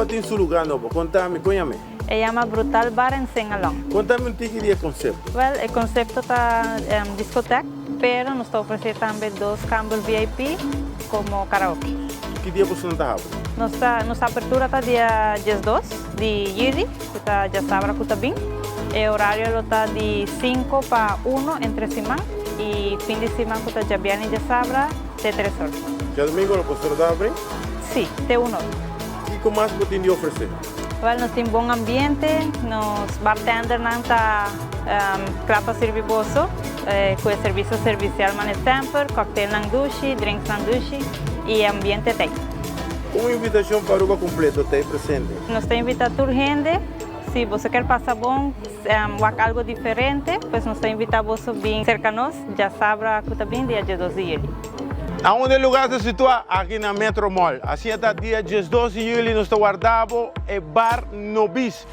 tem su lugar novo. Contame, conhame. llama Brutal Bar en Sengalong. Contame um tique de conceito. Well, el concepto está discoteca, pero nos está ofreciendo también 2 campos VIP como karaoke. Que dia você não está Nossa apertura está dia 12 de julho, que está já sabra que está bem. O horário está de 5 para 1 entre semana e fim de semana que está já bem já sabra de 3 horas. Que domingo o professor está abrindo? Sim, de 1 hora. E como mais você tem de oferecer? Well, nós temos bom ambiente, nos bartender não está claro servir bolso, com o serviço servicial man temper, cocktail na duche, drinks na duche e ambiente tem. Uma invitação para o completo tem presente. Nós temos invitado toda gente. Se você quer passar bom, algo diferente, pues nós temos invitado você bem cerca de nós, já sabe que está bem dia 12 de julho. Aonde o lugar se situa? Aqui na Metro Mall. Assim até dia 12 de julho nós estamos guardando o Bar Nobis.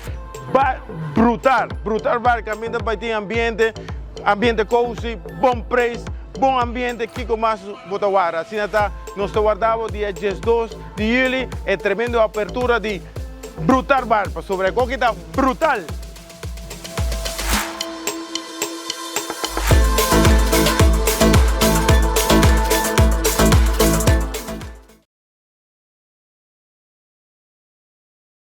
Bar brutal. Brutal bar que também vai ter ambiente cozy, bom preço, bom ambiente que mais Botaguara. Assim até nós estamos guardando dia 12 de julho. É tremenda abertura de Brutal Bar. Sobre a coqueta brutal.